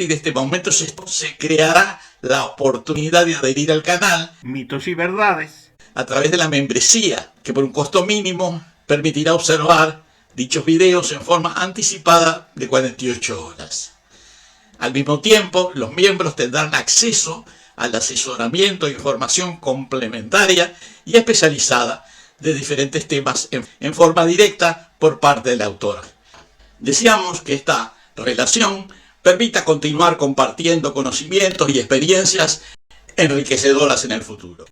partir de este momento se creará la oportunidad de adherir al canal Mitos y Verdades a través de la membresía, que por un costo mínimo permitirá observar dichos videos en forma anticipada de 48 horas. Al mismo tiempo, los miembros tendrán acceso al asesoramiento e información complementaria y especializada de diferentes temas en forma directa por parte del autor. Deseamos que esta relación permita continuar compartiendo conocimientos y experiencias enriquecedoras en el futuro.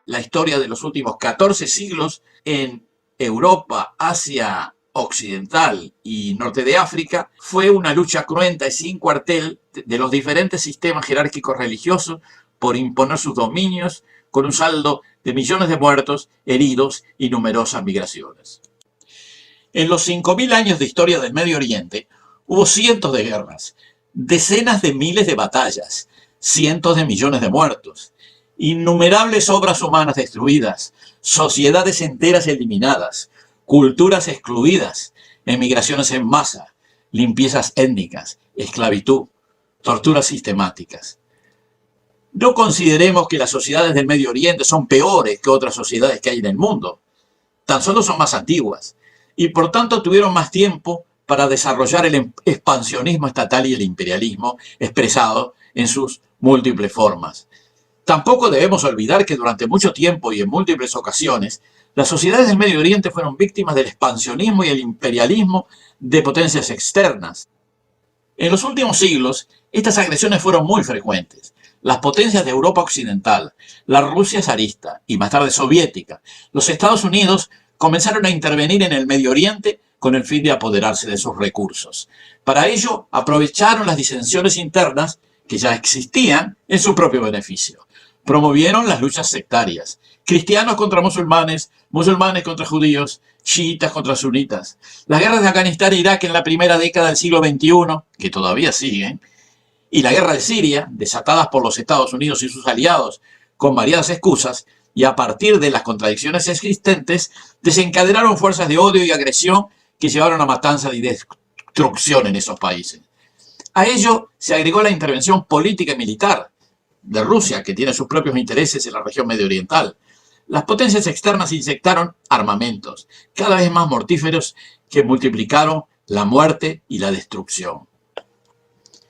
La historia de los últimos 14 siglos en Europa, Asia Occidental y Norte de África fue una lucha cruenta y sin cuartel de los diferentes sistemas jerárquicos religiosos por imponer sus dominios, con un saldo de millones de muertos, heridos y numerosas migraciones. En los 5.000 años de historia del Medio Oriente hubo cientos de guerras, decenas de miles de batallas, cientos de millones de muertos, innumerables obras humanas destruidas, sociedades enteras eliminadas, culturas excluidas, emigraciones en masa, limpiezas étnicas, esclavitud, torturas sistemáticas. No consideremos que las sociedades del Medio Oriente son peores que otras sociedades que hay en el mundo. Tan solo son más antiguas y por tanto tuvieron más tiempo para desarrollar el expansionismo estatal y el imperialismo expresado en sus múltiples formas. Tampoco debemos olvidar que durante mucho tiempo y en múltiples ocasiones, las sociedades del Medio Oriente fueron víctimas del expansionismo y el imperialismo de potencias externas. En los últimos siglos, estas agresiones fueron muy frecuentes. Las potencias de Europa Occidental, la Rusia zarista y más tarde soviética, los Estados Unidos comenzaron a intervenir en el Medio Oriente con el fin de apoderarse de sus recursos. Para ello, aprovecharon las disensiones internas que ya existían en su propio beneficio. Promovieron las luchas sectarias, cristianos contra musulmanes, musulmanes contra judíos, chiitas contra sunitas. Las guerras de Afganistán e Irak en la primera década del siglo XXI, que todavía siguen, y la guerra de Siria, desatadas por los Estados Unidos y sus aliados con variadas excusas, y a partir de las contradicciones existentes, desencadenaron fuerzas de odio y agresión que llevaron a matanza y destrucción en esos países. A ello se agregó la intervención política y militar de Rusia, que tiene sus propios intereses en la región mediooriental. Las potencias externas inyectaron armamentos, cada vez más mortíferos, que multiplicaron la muerte y la destrucción.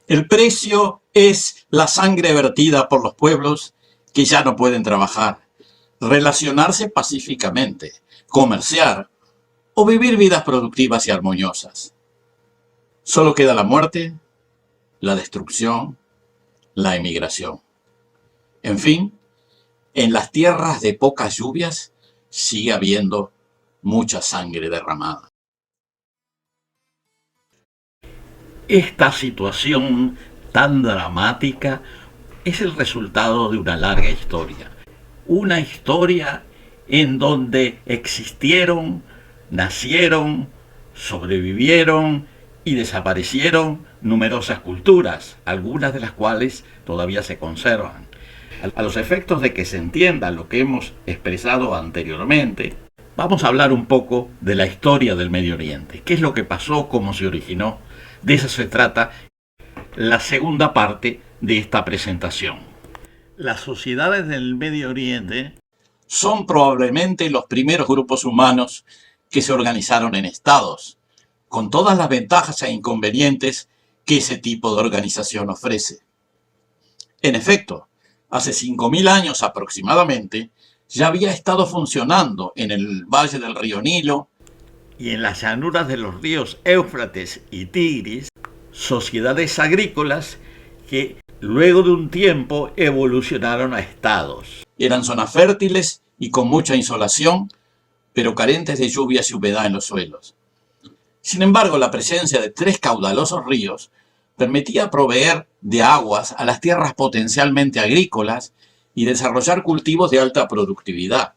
El precio es la sangre vertida por los pueblos que ya no pueden trabajar, relacionarse pacíficamente, comerciar o vivir vidas productivas y armoniosas. Solo queda la muerte, la destrucción, la emigración. En fin, en las tierras de pocas lluvias sigue habiendo mucha sangre derramada. Esta situación tan dramática es el resultado de una larga historia. Una historia en donde existieron, nacieron, sobrevivieron y desaparecieron numerosas culturas, algunas de las cuales todavía se conservan. A los efectos de que se entienda lo que hemos expresado anteriormente, vamos a hablar un poco de la historia del Medio Oriente. ¿Qué es lo que pasó? ¿Cómo se originó? De eso se trata la segunda parte de esta presentación. Las sociedades del Medio Oriente son probablemente los primeros grupos humanos que se organizaron en estados, con todas las ventajas e inconvenientes que ese tipo de organización ofrece. En efecto, hace 5.000 años aproximadamente, ya había estado funcionando en el valle del río Nilo y en las llanuras de los ríos Éufrates y Tigris, sociedades agrícolas que luego de un tiempo evolucionaron a estados. Eran zonas fértiles y con mucha insolación, pero carentes de lluvias y humedad en los suelos. Sin embargo, la presencia de 3 caudalosos ríos permitía proveer de aguas a las tierras potencialmente agrícolas y desarrollar cultivos de alta productividad.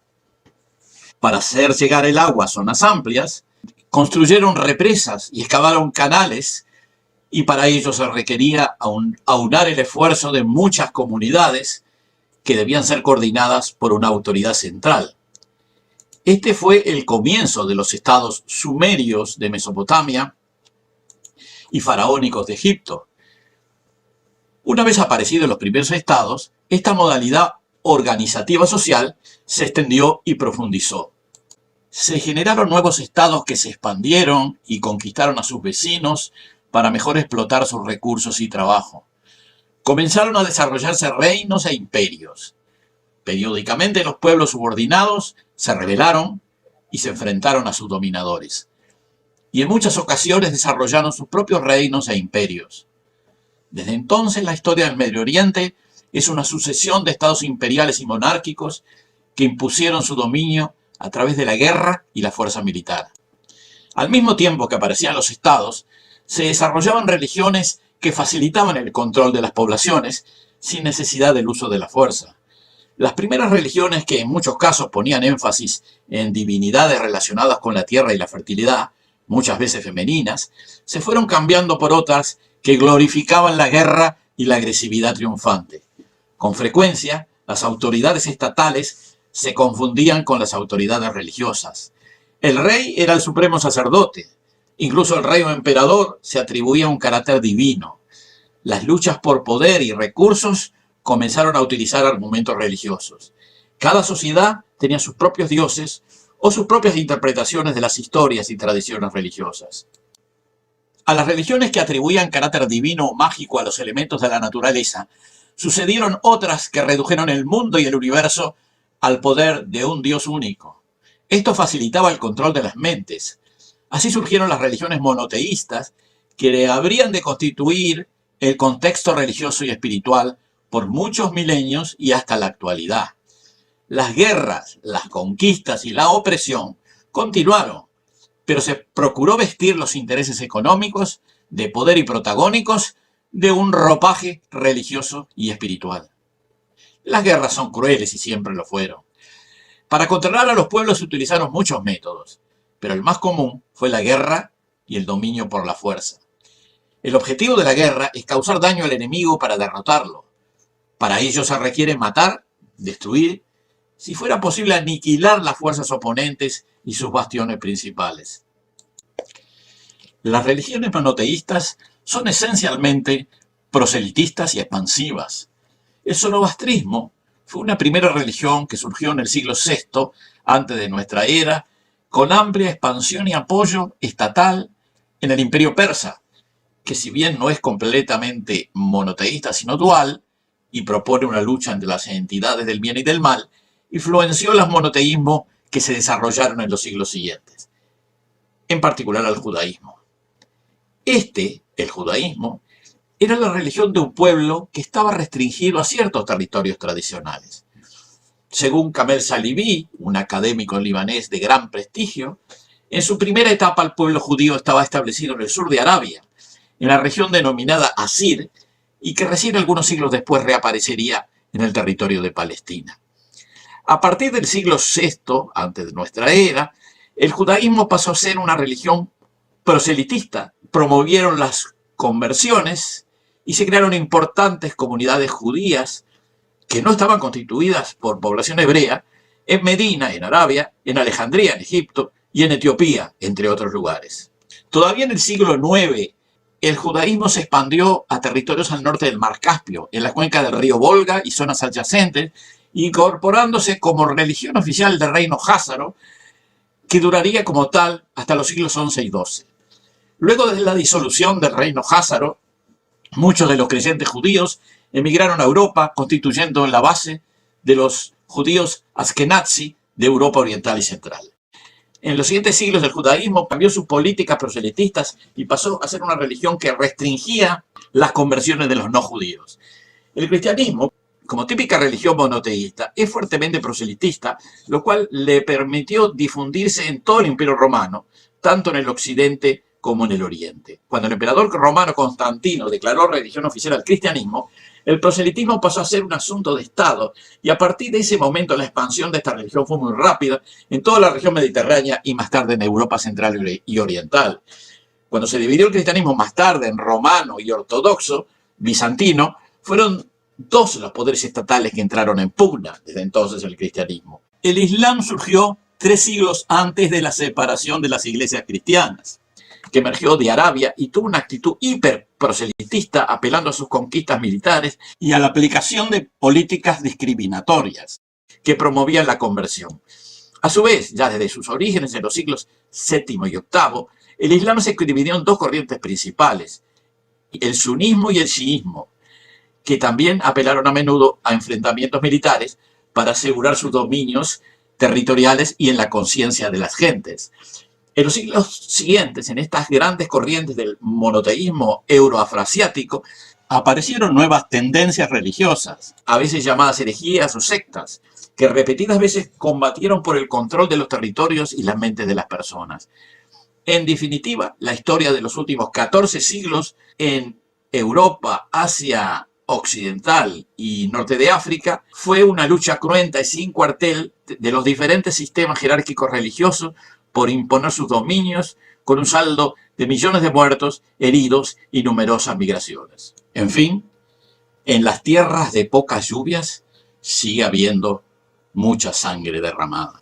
Para hacer llegar el agua a zonas amplias, construyeron represas y excavaron canales, y para ello se requería aunar el esfuerzo de muchas comunidades que debían ser coordinadas por una autoridad central. Este fue el comienzo de los estados sumerios de Mesopotamia y faraónicos de Egipto. Una vez aparecidos los primeros estados, esta modalidad organizativa social se extendió y profundizó. Se generaron nuevos estados que se expandieron y conquistaron a sus vecinos para mejor explotar sus recursos y trabajo. Comenzaron a desarrollarse reinos e imperios. Periódicamente los pueblos subordinados se rebelaron y se enfrentaron a sus dominadores. Y en muchas ocasiones desarrollaron sus propios reinos e imperios. Desde entonces la historia del Medio Oriente es una sucesión de estados imperiales y monárquicos que impusieron su dominio a través de la guerra y la fuerza militar. Al mismo tiempo que aparecían los estados, se desarrollaban religiones que facilitaban el control de las poblaciones sin necesidad del uso de la fuerza. Las primeras religiones, que en muchos casos ponían énfasis en divinidades relacionadas con la tierra y la fertilidad, muchas veces femeninas, se fueron cambiando por otras que glorificaban la guerra y la agresividad triunfante. Con frecuencia, las autoridades estatales se confundían con las autoridades religiosas. El rey era el supremo sacerdote. Incluso el rey o emperador se atribuía un carácter divino. Las luchas por poder y recursos comenzaron a utilizar argumentos religiosos. Cada sociedad tenía sus propios dioses o sus propias interpretaciones de las historias y tradiciones religiosas. A las religiones que atribuían carácter divino o mágico a los elementos de la naturaleza, sucedieron otras que redujeron el mundo y el universo al poder de un Dios único. Esto facilitaba el control de las mentes. Así surgieron las religiones monoteístas, que habrían de constituir el contexto religioso y espiritual por muchos milenios y hasta la actualidad. Las guerras, las conquistas y la opresión continuaron, pero se procuró vestir los intereses económicos, de poder y protagónicos de un ropaje religioso y espiritual. Las guerras son crueles y siempre lo fueron. Para controlar a los pueblos se utilizaron muchos métodos, pero el más común fue la guerra y el dominio por la fuerza. El objetivo de la guerra es causar daño al enemigo para derrotarlo. Para ello se requiere matar, destruir, si fuera posible aniquilar las fuerzas oponentes y sus bastiones principales. Las religiones monoteístas son esencialmente proselitistas y expansivas. El zoroastrismo fue una primera religión que surgió en el siglo VI antes de nuestra era, con amplia expansión y apoyo estatal en el imperio persa, que si bien no es completamente monoteísta sino dual, y propone una lucha entre las entidades del bien y del mal, influenció los monoteísmos que se desarrollaron en los siglos siguientes, en particular al judaísmo. El judaísmo, era la religión de un pueblo que estaba restringido a ciertos territorios tradicionales. Según Kamel Salibi, un académico libanés de gran prestigio, en su primera etapa el pueblo judío estaba establecido en el sur de Arabia, en la región denominada Asir, y que recién algunos siglos después reaparecería en el territorio de Palestina. A partir del siglo VI, antes de nuestra era, el judaísmo pasó a ser una religión proselitista. Promovieron las conversiones y se crearon importantes comunidades judías que no estaban constituidas por población hebrea en Medina, en Arabia, en Alejandría, en Egipto y en Etiopía, entre otros lugares. Todavía en el siglo IX, el judaísmo se expandió a territorios al norte del Mar Caspio, en la cuenca del río Volga y zonas adyacentes, incorporándose como religión oficial del reino házaro, que duraría como tal hasta los siglos XI y XII. Luego de la disolución del reino házaro, muchos de los creyentes judíos emigraron a Europa, constituyendo la base de los judíos askenazi de Europa Oriental y Central. En los siguientes siglos el judaísmo cambió sus políticas proselitistas y pasó a ser una religión que restringía las conversiones de los no judíos. El cristianismo, como típica religión monoteísta, es fuertemente proselitista, lo cual le permitió difundirse en todo el Imperio Romano, tanto en el occidente como en el oriente. Cuando el emperador romano Constantino declaró religión oficial al cristianismo, el proselitismo pasó a ser un asunto de Estado, y a partir de ese momento la expansión de esta religión fue muy rápida en toda la región mediterránea y más tarde en Europa central y oriental. Cuando se dividió el cristianismo más tarde en romano y ortodoxo, bizantino, fueron dos los poderes estatales que entraron en pugna desde entonces el cristianismo. El Islam surgió 3 siglos antes de la separación de las iglesias cristianas, que emergió de Arabia y tuvo una actitud hiperproselitista, apelando a sus conquistas militares y a la aplicación de políticas discriminatorias que promovían la conversión. A su vez, ya desde sus orígenes en los siglos VII y VIII, el Islam se dividió en 2 corrientes principales, el sunismo y el chiismo, que también apelaron a menudo a enfrentamientos militares para asegurar sus dominios territoriales y en la conciencia de las gentes. En los siglos siguientes, en estas grandes corrientes del monoteísmo euroafroasiático, aparecieron nuevas tendencias religiosas, a veces llamadas herejías o sectas, que repetidas veces combatieron por el control de los territorios y las mentes de las personas. En definitiva, la historia de los últimos 14 siglos en Europa, Asia Occidental y Norte de África fue una lucha cruenta y sin cuartel de los diferentes sistemas jerárquicos religiosos por imponer sus dominios, con un saldo de millones de muertos, heridos y numerosas migraciones. En fin, en las tierras de pocas lluvias sigue habiendo mucha sangre derramada.